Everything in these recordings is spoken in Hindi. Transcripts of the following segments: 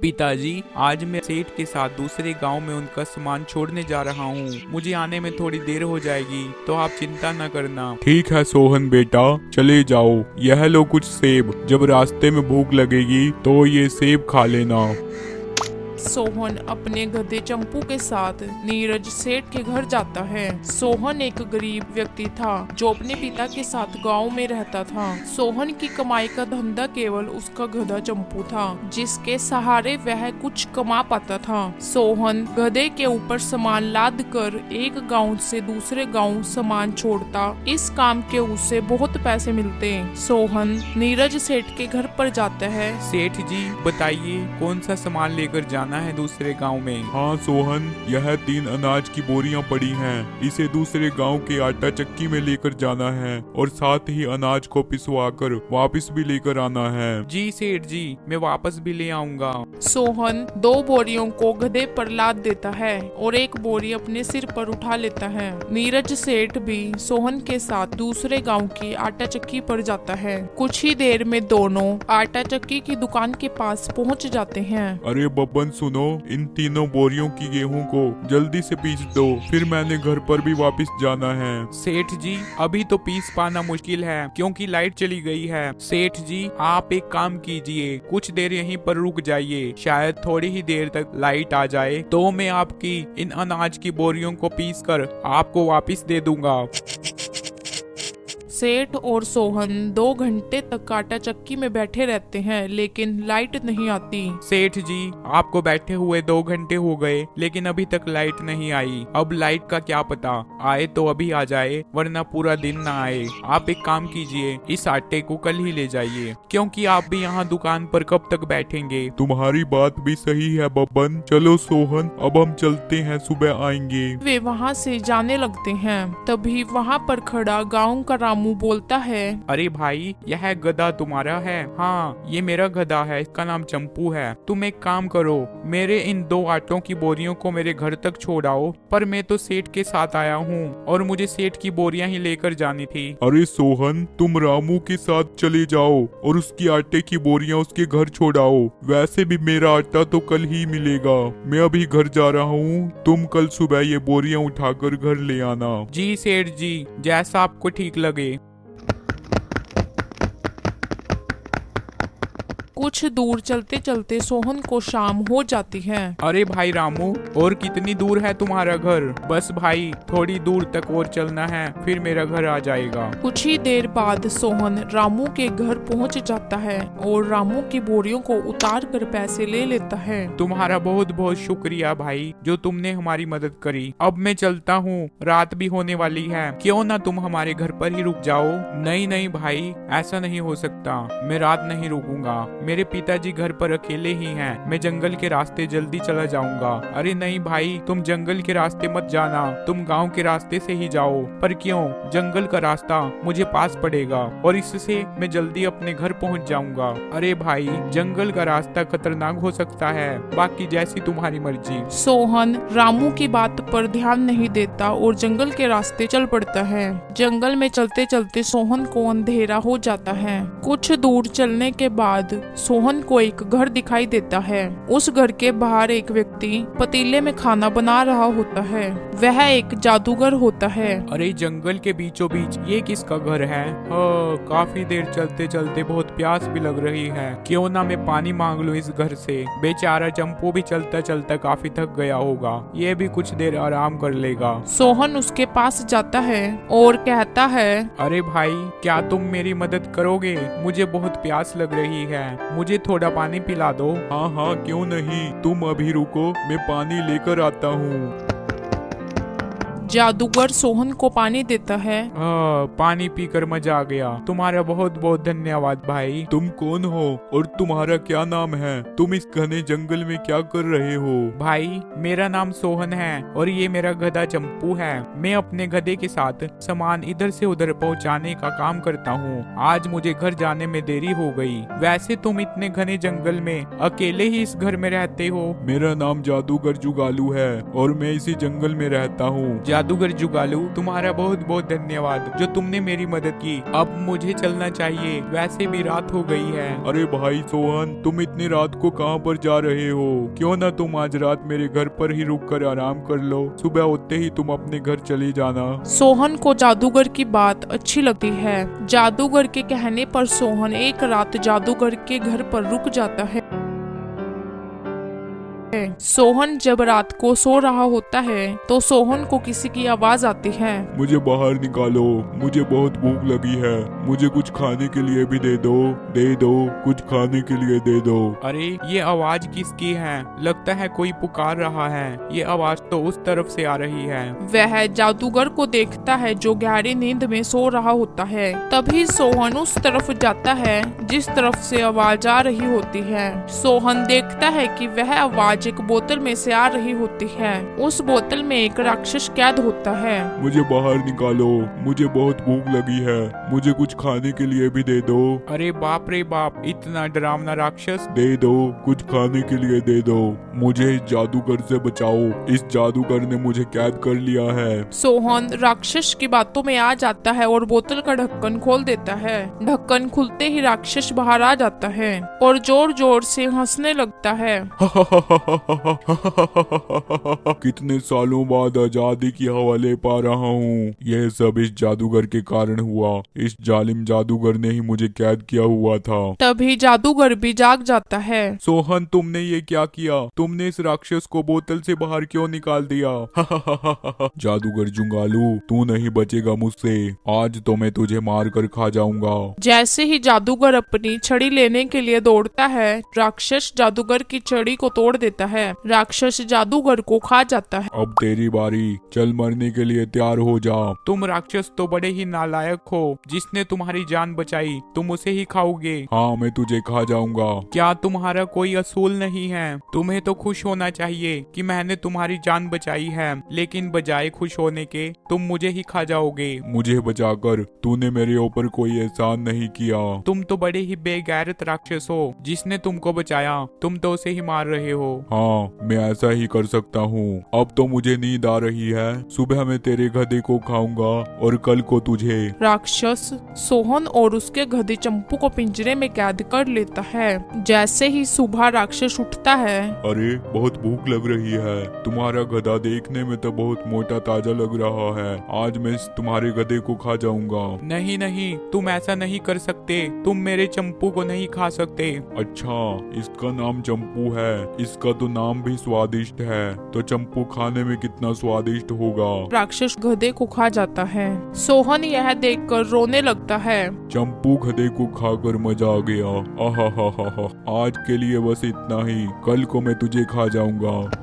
पिताजी, आज मैं सेठ के साथ दूसरे गांव में उनका सामान छोड़ने जा रहा हूँ। मुझे आने में थोड़ी देर हो जाएगी, तो आप चिंता न करना। ठीक है सोहन बेटा, चले जाओ। यह लो कुछ सेब, जब रास्ते में भूख लगेगी तो ये सेब खा लेना। सोहन अपने गधे चंपू के साथ नीरज सेठ के घर जाता है। सोहन एक गरीब व्यक्ति था जो अपने पिता के साथ गांव में रहता था। सोहन की कमाई का धंधा केवल उसका गधा चंपू था, जिसके सहारे वह कुछ कमा पाता था। सोहन गधे के ऊपर सामान लाद कर एक गांव से दूसरे गांव सामान छोड़ता। इस काम के उसे बहुत पैसे मिलते। सोहन नीरज सेठ के घर पर जाता है। सेठ जी बताइए, कौन सा सामान लेकर जाना है दूसरे गांव में? हाँ सोहन, यह 3 अनाज की बोरियां पड़ी हैं। इसे दूसरे गांव के आटा चक्की में लेकर जाना है और साथ ही अनाज को पिसवाकर वापस भी लेकर आना है। जी सेठ जी, मैं वापस भी ले आऊंगा। सोहन 2 बोरियों को गधे पर लाद देता है और एक बोरी अपने सिर पर उठा लेता है। नीरज सेठ भी सोहन के साथ दूसरे गांव की आटा चक्की पर जाता है। कुछ ही देर में दोनों आटा चक्की की दुकान के पास पहुंच जाते हैं। अरे बब्बन सुनो, इन 3 बोरियों की गेहूं को जल्दी से पीस दो, फिर मैंने घर पर भी वापस जाना है। सेठ जी, अभी तो पीस पाना मुश्किल है क्योंकि लाइट चली गई है। सेठ जी, आप एक काम कीजिए, कुछ देर यहीं पर रुक जाइए, शायद थोड़ी ही देर तक लाइट आ जाए तो मैं आपकी इन अनाज की बोरियों को पीस कर आपको वापस दे दूंगा। सेठ और सोहन 2 घंटे तक आटा चक्की में बैठे रहते हैं, लेकिन लाइट नहीं आती। सेठ जी, आपको बैठे हुए 2 घंटे हो गए, लेकिन अभी तक लाइट नहीं आई। अब लाइट का क्या पता, आए तो अभी आ जाए वरना पूरा दिन ना आए। आप एक काम कीजिए, इस आटे को कल ही ले जाइए, क्योंकि आप भी यहाँ दुकान पर कब तक बैठेंगे। तुम्हारी बात भी सही है बब्बन। चलो सोहन, अब हम चलते हैं, सुबह आएंगे। वे वहाँ से जाने लगते हैं। तभी वहाँ पर खड़ा गांव का रामू बोलता है, अरे भाई, यह गधा तुम्हारा है? हाँ, ये मेरा गधा है, इसका नाम चंपू है। तुम एक काम करो, मेरे इन 2 आटों की बोरियों को मेरे घर तक छोड़ाओ। पर मैं तो सेठ के साथ आया हूँ और मुझे सेठ की बोरियां ही लेकर जानी थी। अरे सोहन, तुम रामू के साथ चले जाओ और उसकी आटे की बोरियां उसके घर छोड़ाओ। वैसे भी मेरा आटा तो कल ही मिलेगा। मैं अभी घर जा रहा हूँ, तुम कल सुबह ये बोरियां उठाकर घर ले आना। जी सेठ जी, जैसा आपको ठीक लगे। कुछ दूर चलते चलते सोहन को शाम हो जाती है। अरे भाई रामू, और कितनी दूर है तुम्हारा घर? बस भाई, थोड़ी दूर तक और चलना है, फिर मेरा घर आ जाएगा। कुछ ही देर बाद सोहन रामू के घर पहुंच जाता है और रामू की बोरियों को उतार कर पैसे ले लेता है। तुम्हारा बहुत बहुत शुक्रिया भाई, जो तुमने हमारी मदद करी। अब मैं चलता हूँ, रात भी होने वाली है, क्यों ना तुम हमारे घर पर ही रुक जाओ। नहीं नहीं भाई, ऐसा नहीं हो सकता, मैं रात नहीं रुकूंगा। मेरे पिताजी घर पर अकेले ही हैं। मैं जंगल के रास्ते जल्दी चला जाऊंगा। अरे नहीं भाई, तुम जंगल के रास्ते मत जाना, तुम गांव के रास्ते से ही जाओ। पर क्यों? जंगल का रास्ता मुझे पास पड़ेगा और इससे मैं जल्दी अपने घर पहुंच जाऊंगा। अरे भाई, जंगल का रास्ता खतरनाक हो सकता है, बाकी जैसी तुम्हारी मर्जी। सोहन रामू की बात पर ध्यान नहीं देता और जंगल के रास्ते चल पड़ता है। जंगल में चलते चलते सोहन को अंधेरा हो जाता है। कुछ दूर चलने के बाद सोहन को एक घर दिखाई देता है। उस घर के बाहर एक व्यक्ति पतीले में खाना बना रहा होता है। वह एक जादूगर होता है। अरे जंगल के बीचों बीच ये किसका घर है? काफी देर चलते चलते बहुत प्यास भी लग रही है, क्यों ना मैं पानी मांग लूं इस घर से। बेचारा चंपू भी चलता चलता काफी थक गया होगा, ये भी कुछ देर आराम कर लेगा। सोहन उसके पास जाता है और कहता है, अरे भाई, क्या तुम मेरी मदद करोगे? मुझे बहुत प्यास लग रही है, मुझे थोड़ा पानी पिला दो। हाँ हाँ, क्यों नहीं, तुम अभी रुको, मैं पानी लेकर आता हूँ। जादूगर सोहन को पानी देता है। पानी पीकर मजा आ गया, तुम्हारा बहुत बहुत धन्यवाद भाई। तुम कौन हो और तुम्हारा क्या नाम है? तुम इस घने जंगल में क्या कर रहे हो? भाई, मेरा नाम सोहन है और ये मेरा गधा चंपू है। मैं अपने गधे के साथ सामान इधर से उधर पहुंचाने का काम करता हूँ। आज मुझे घर जाने में देरी हो गई। वैसे तुम इतने घने जंगल में अकेले ही इस घर में रहते हो? मेरा नाम जादूगर जुगालू है और मैं इसी जंगल में रहता हूँ। जादूगर जुगालू, तुम्हारा बहुत बहुत धन्यवाद जो तुमने मेरी मदद की। अब मुझे चलना चाहिए, वैसे भी रात हो गई है। अरे भाई सोहन, तुम इतनी रात को कहाँ पर जा रहे हो? क्यों ना तुम आज रात मेरे घर पर ही रुक कर आराम कर लो, सुबह होते ही तुम अपने घर चले जाना। सोहन को जादूगर की बात अच्छी लगती है। जादूगर के कहने पर सोहन एक रात जादूगर के घर पर रुक जाता है। सोहन जब रात को सो रहा होता है तो सोहन को किसी की आवाज आती है। मुझे बाहर निकालो, मुझे बहुत भूख लगी है, मुझे कुछ खाने के लिए भी दे दो, कुछ खाने के लिए दे दो। अरे ये आवाज किसकी है? लगता है कोई पुकार रहा है। ये आवाज तो उस तरफ से आ रही है। वह जादूगर को देखता है जो गहरी नींद में सो रहा होता है। तभी सोहन उस तरफ जाता है जिस तरफ से आवाज आ रही होती है। सोहन देखता है कि वह आवाज एक बोतल में से आ रही होती है। उस बोतल में एक राक्षस कैद होता है। मुझे बाहर निकालो, मुझे बहुत भूख लगी है, मुझे कुछ खाने के लिए भी दे दो। अरे बाप रे बाप, इतना डरावना राक्षस। दे दो, कुछ खाने के लिए दे दो, मुझे इस जादूगर से बचाओ, इस जादूगर ने मुझे कैद कर लिया है। सोहन राक्षस की बातों में आ जाता है और बोतल का ढक्कन खोल देता है। ढक्कन खुलते ही राक्षस बाहर आ जाता है और जोर जोर से हंसने लगता है। कितने सालों बाद आजादी की हवा ले पा रहा हूँ। यह सब इस जादूगर के कारण हुआ। इस जालिम जादूगर ने ही मुझे कैद किया हुआ था। तभी जादूगर भी जाग जाता है। सोहन, तुमने ये क्या किया? तुमने इस राक्षस को बोतल से बाहर क्यों निकाल दिया? जादूगर जुगालू, तू नहीं बचेगा मुझसे। आज तो मैं तुझे मार कर खा जाऊंगा। जैसे ही जादूगर अपनी छड़ी लेने के लिए दौड़ता है, राक्षस जादूगर की छड़ी को तोड़ देता है। राक्षस जादूगर को खा जाता है। अब तेरी बारी, चल मरने के लिए तैयार हो जा। तुम राक्षस तो बड़े ही नालायक हो। जिसने तुम्हारी जान बचाई तुम उसे ही खाओगे। हाँ, मैं तुझे खा जाऊंगा। क्या तुम्हारा कोई असूल नहीं है? तुम्हें तो खुश होना चाहिए कि मैंने तुम्हारी जान बचाई है, लेकिन बजाय खुश होने के तुम मुझे ही खा जाओगे। मुझे बचाकर तूने मेरे ऊपर कोई एहसान नहीं किया। तुम तो बड़े ही बेगैरत राक्षस हो। जिसने तुमको बचाया तुम तो उसे ही मार रहे हो। हाँ, मैं ऐसा ही कर सकता हूँ। अब तो मुझे नींद आ रही है। सुबह मैं तेरे गधे को खाऊंगा और कल को तुझे। राक्षस सोहन और उसके गधे चंपू को पिंजरे में कैद कर लेता है। जैसे ही सुबह राक्षस उठता है। अरे, बहुत भूख लग रही है। तुम्हारा गधा देखने में तो बहुत मोटा ताजा लग रहा है। आज मैं तुम्हारे गधे को खा जाऊंगा। नहीं नहीं, तुम ऐसा नहीं कर सकते। तुम मेरे चंपू को नहीं खा सकते। अच्छा, इसका नाम चंपू है। इसका तो नाम भी स्वादिष्ट है, तो चंपू खाने में कितना स्वादिष्ट होगा। राक्षस गधे को खा जाता है। सोहन यह देखकर रोने लगता है। चंपू गधे को खाकर मजा आ गया। आहा, आज के लिए बस इतना ही। कल को मैं तुझे खा जाऊंगा।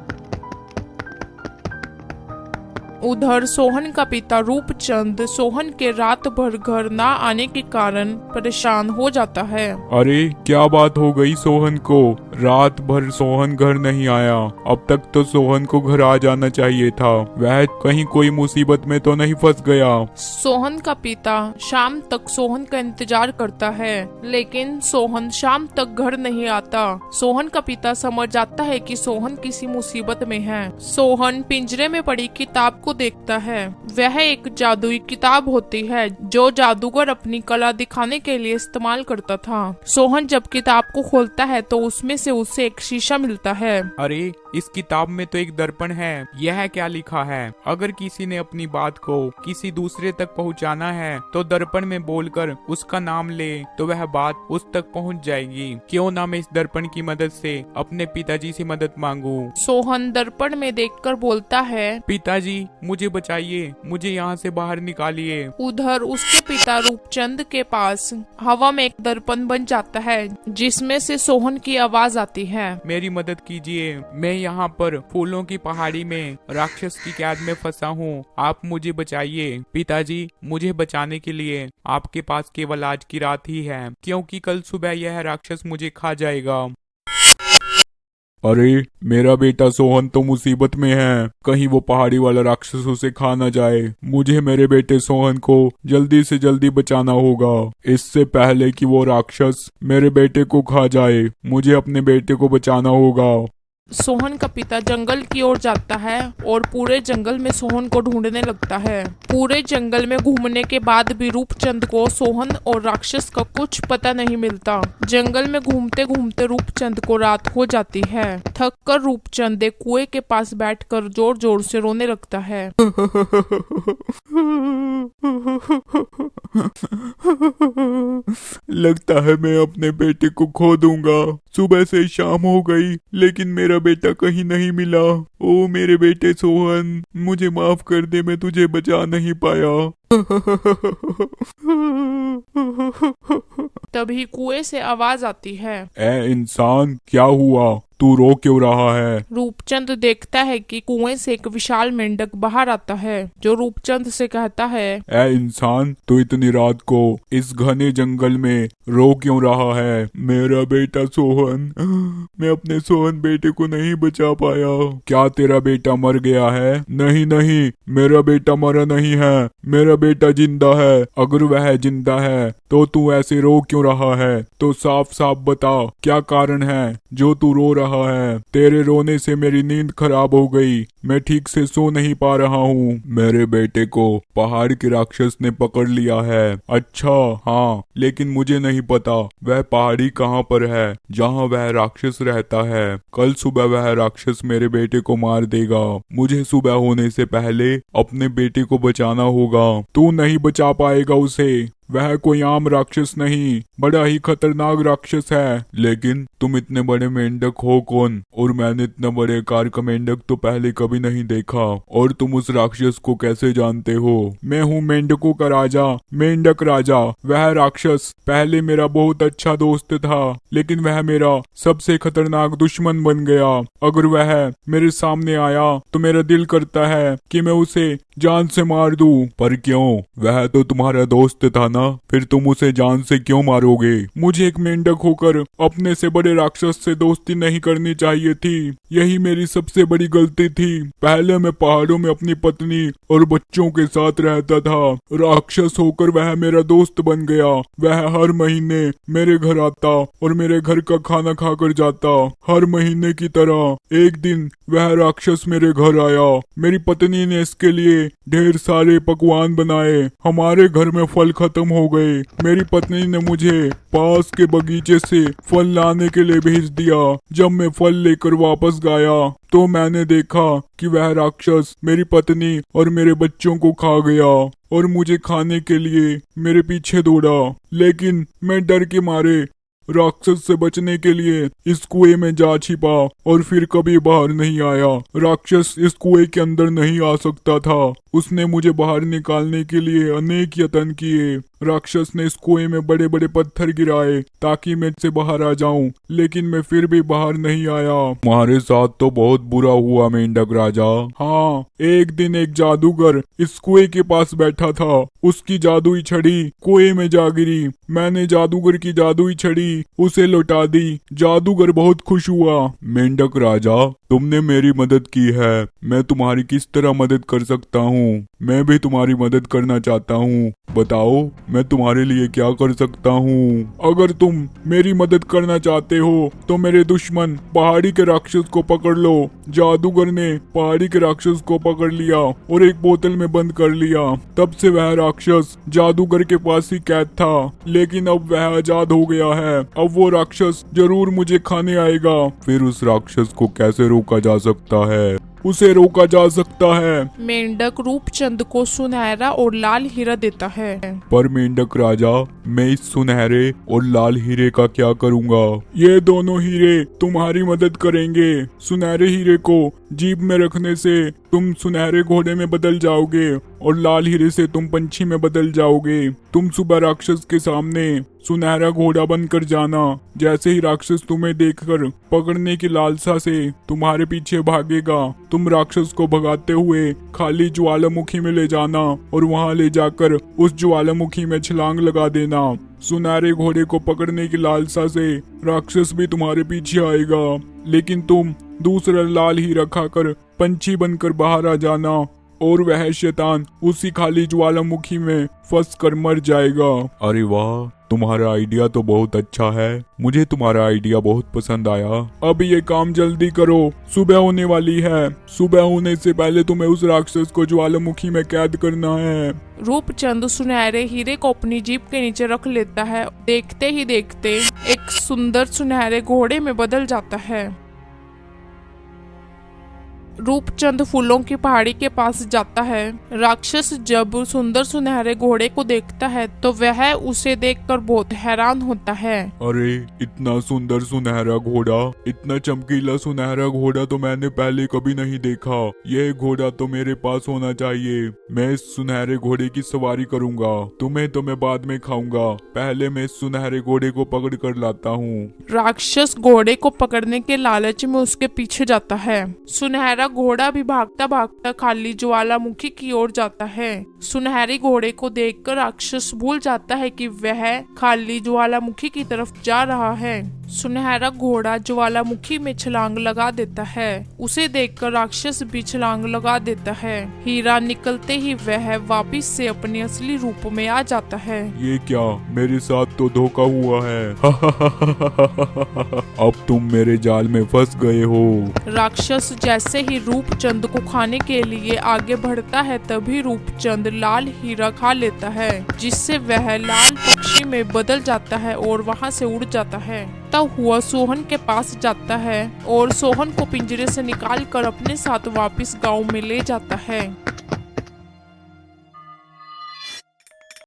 उधर सोहन का पिता रूपचंद सोहन के रात भर घर ना आने के कारण परेशान हो जाता है। अरे, क्या बात हो गई सोहन को? रात भर सोहन घर नहीं आया। अब तक तो सोहन को घर आ जाना चाहिए था। वह कहीं कोई मुसीबत में तो नहीं फंस गया। सोहन का पिता शाम तक सोहन का इंतजार करता है, लेकिन सोहन शाम तक घर नहीं आता। सोहन का पिता समझ जाता है कि सोहन किसी मुसीबत में है। सोहन पिंजरे में पड़ी किताब को देखता है। वह एक जादुई किताब होती है जो जादूगर अपनी कला दिखाने के लिए इस्तेमाल करता था। सोहन जब किताब को खोलता है तो उसमें से उसे एक शीशा मिलता है। अरे, इस किताब में तो एक दर्पण है। यह क्या लिखा है? अगर किसी ने अपनी बात को किसी दूसरे तक पहुंचाना है तो दर्पण में बोलकर उसका नाम ले तो वह बात उस तक पहुंच जाएगी। क्यों ना मैं इस दर्पण की मदद से अपने पिताजी से मदद मांगू। सोहन दर्पण में देखकर बोलता है, पिताजी मुझे बचाइए, मुझे यहाँ से बाहर निकालिए। उधर उसके पिता रूपचंद के पास हवा में एक दर्पण बन जाता है जिसमें से सोहन की आवाज आती है। मेरी मदद कीजिए, मैं यहाँ पर फूलों की पहाड़ी में राक्षस की कैद में फंसा हूँ। आप मुझे बचाइए। पिताजी, मुझे बचाने के लिए आपके पास केवल आज की रात ही है, क्योंकि कल सुबह यह राक्षस मुझे खा जाएगा। अरे, मेरा बेटा सोहन तो मुसीबत में है। कहीं वो पहाड़ी वाला राक्षस उसे खा ना जाए। मुझे मेरे बेटे सोहन को जल्दी से जल्दी बचाना होगा, इससे पहले कि वो राक्षस मेरे बेटे को खा जाए। मुझे अपने बेटे को बचाना होगा। सोहन का पिता जंगल की ओर जाता है और पूरे जंगल में सोहन को ढूंढने लगता है। पूरे जंगल में घूमने के बाद भी रूपचंद को सोहन और राक्षस का कुछ पता नहीं मिलता। जंगल में घूमते घूमते रूपचंद को रात हो जाती है। थक कर रूपचंद एक कुएं के पास बैठकर जोर जोर से रोने लगता है। लगता है मैं अपने बेटे को खो दूंगा। सुबह से शाम हो गई लेकिन मेरा बेटा कहीं नहीं मिला। ओ मेरे बेटे सोहन, मुझे माफ कर दे, मैं तुझे बचा नहीं पाया। तभी कुएं से आवाज आती है, ए इंसान, क्या हुआ? तू रो क्यों रहा है? रूपचंद देखता है कि कुएं से एक विशाल मेंढक बाहर आता है, जो रूपचंद से कहता है, ए इंसान, तू इतनी रात को इस घने जंगल में रो क्यों रहा है? मेरा बेटा सोहन, मैं अपने सोहन बेटे को नहीं बचा पाया। क्या तेरा बेटा मर गया है? नहीं नहीं, मेरा बेटा मरा नहीं है, मेरा बेटा जिंदा है। अगर वह जिंदा है तो तू ऐसे रो क्यों रहा है? तो साफ साफ बता, क्या कारण है जो तू रो रहा है? तेरे रोने से मेरी नींद खराब हो गई, मैं ठीक से सो नहीं पा रहा हूँ। मेरे बेटे को पहाड़ के राक्षस ने पकड़ लिया है। अच्छा हाँ, लेकिन मुझे नहीं पता वह पहाड़ी कहाँ पर है जहाँ वह राक्षस रहता है। कल सुबह वह राक्षस मेरे बेटे को मार देगा। मुझे सुबह होने से पहले अपने बेटे को बचाना होगा। तू नहीं बचा पाएगा उसे, वह कोई आम राक्षस नहीं, बड़ा ही खतरनाक राक्षस है। लेकिन तुम इतने बड़े मेंढक हो कौन? और मैंने इतने बड़े आकार का मेंढक तो पहले कभी नहीं देखा। और तुम उस राक्षस को कैसे जानते हो? मैं हूँ मेंढकों का राजा, मेंढक राजा। वह राक्षस पहले मेरा बहुत अच्छा दोस्त था, लेकिन वह मेरा सबसे खतरनाक दुश्मन बन गया। अगर वह मेरे सामने आया तो मेरा दिल करता है कि मैं उसे जान से मार दूं। पर क्यों? वह तो तुम्हारा दोस्त था ना, फिर तुम उसे जान से क्यों मारोगे? मुझे एक मेंढक होकर अपने से बड़े राक्षस से दोस्ती नहीं करनी चाहिए थी। यही मेरी सबसे बड़ी गलती थी। पहले मैं पहाड़ों में अपनी पत्नी और बच्चों के साथ रहता था। राक्षस होकर वह मेरा दोस्त बन गया। वह हर महीने मेरे घर आता और मेरे घर का खाना खाकर जाता। हर महीने की तरह एक दिन वह राक्षस मेरे घर आया। मेरी पत्नी ने इसके लिए ढेर सारे पकवान बनाए। हमारे घर में फल खत्म हो गए। मेरी पत्नी ने मुझे पास के बगीचे से फल लाने के लिए भेज दिया। जब मैं फल लेकर वापस गया तो मैंने देखा कि वह राक्षस मेरी पत्नी और मेरे बच्चों को खा गया और मुझे खाने के लिए मेरे पीछे दौड़ा। लेकिन मैं डर के मारे राक्षस से बचने के लिए इस कुएं में जा छिपा और फिर कभी बाहर नहीं आया। राक्षस इस कुएं के अंदर नहीं आ सकता था। उसने मुझे बाहर निकालने के लिए अनेक यत्न किए। राक्षस ने इस कुएं में बड़े बड़े पत्थर गिराए ताकि मैं इससे बाहर आ जाऊं, लेकिन मैं फिर भी बाहर नहीं आया। तुम्हारे साथ तो बहुत बुरा हुआ मेंढक राजा। हाँ, एक दिन एक जादूगर इस कुएं के पास बैठा था। उसकी जादुई छड़ी कुएं में जा गिरी। मैंने जादूगर की जादुई छड़ी उसे लौटा दी। जादूगर बहुत खुश हुआ। मेंढक राजा, तुमने मेरी मदद की है, मैं तुम्हारी किस तरह मदद कर सकता हूँ? मैं भी तुम्हारी मदद करना चाहता हूँ। बताओ, मैं तुम्हारे लिए क्या कर सकता हूँ? अगर तुम मेरी मदद करना चाहते हो तो मेरे दुश्मन पहाड़ी के राक्षस को पकड़ लो। जादूगर ने पहाड़ी के राक्षस को पकड़ लिया और एक बोतल में बंद कर लिया। तब से वह राक्षस जादूगर के पास ही कैद था, लेकिन अब वह आजाद हो गया है। अब वो राक्षस जरूर मुझे खाने आएगा। फिर उस राक्षस को कैसे रोका जा सकता है? उसे रोका जा सकता है। मेंढक रूपचंद को सुनहरा और लाल हीरा देता है। पर मेंढक राजा, मैं इस सुनहरे और लाल हीरे का क्या करूंगा? ये दोनों हीरे तुम्हारी मदद करेंगे। सुनहरे हीरे को जीभ में रखने से तुम सुनहरे घोड़े में बदल जाओगे और लाल हीरे से तुम पंछी में बदल जाओगे। तुम सुबह राक्षस के सामने सुनहरा घोड़ा बनकर जाना। जैसे ही राक्षस तुम्हें देखकर पकड़ने की लालसा से तुम्हारे पीछे भागेगा, तुम राक्षस को भगाते हुए खाली ज्वालामुखी में ले जाना और वहां ले जाकर उस ज्वालामुखी में छलांग लगा देना। सुनहरे घोड़े को पकड़ने की लालसा से राक्षस भी तुम्हारे पीछे आएगा, लेकिन तुम दूसरा लाल हीरा खाकर पंछी बनकर बाहर आ जाना और वह शैतान उसी खाली ज्वालामुखी में फंस कर मर जाएगा। अरे वाह, तुम्हारा आइडिया तो बहुत अच्छा है, मुझे तुम्हारा आइडिया बहुत पसंद आया। अब ये काम जल्दी करो, सुबह होने वाली है। सुबह होने से पहले तुम्हें उस राक्षस को ज्वालामुखी में कैद करना है। रूपचंद सुनहरे हीरे को अपनी जीप के नीचे रख लेता है। देखते ही देखते एक सुंदर सुनहरे घोड़े में बदल जाता है। रूपचंद फूलों की पहाड़ी के पास जाता है। राक्षस जब सुंदर सुनहरे घोड़े को देखता है तो वह उसे देखकर बहुत हैरान होता है। अरे इतना सुंदर सुनहरा घोड़ा, इतना चमकीला सुनहरा घोड़ा तो मैंने पहले कभी नहीं देखा। यह घोड़ा तो मेरे पास होना चाहिए। मैं इस सुनहरे घोड़े की सवारी करूंगा। तुम्हें तो मैं बाद में खाऊंगा, पहले मैं इस सुनहरे घोड़े को पकड़ कर लाता हूँ। राक्षस घोड़े को पकड़ने के लालच में उसके पीछे जाता है। सुनहरा घोड़ा भी भागता भागता खाली ज्वालामुखी की ओर जाता है। सुनहरे घोड़े को देखकर राक्षस भूल जाता है कि वह खाली ज्वालामुखी की तरफ जा रहा है। सुनहरा घोड़ा ज्वालामुखी में छलांग लगा देता है। उसे देखकर राक्षस भी छलांग लगा देता है। हीरा निकलते ही वह वापिस से अपने असली रूप में आ जाता है। ये क्या, मेरे साथ तो धोखा हुआ है। अब तुम मेरे जाल में फंस गए हो। राक्षस जैसे ही रूपचंद को खाने के लिए आगे बढ़ता है तभी रूपचंद लाल हीरा खा लेता है, जिससे वह लाल पक्षी में बदल जाता है और वहां से उड़ जाता है। तब हुआ सोहन के पास जाता है और सोहन को पिंजरे से निकालकर अपने साथ वापस गांव में ले जाता है।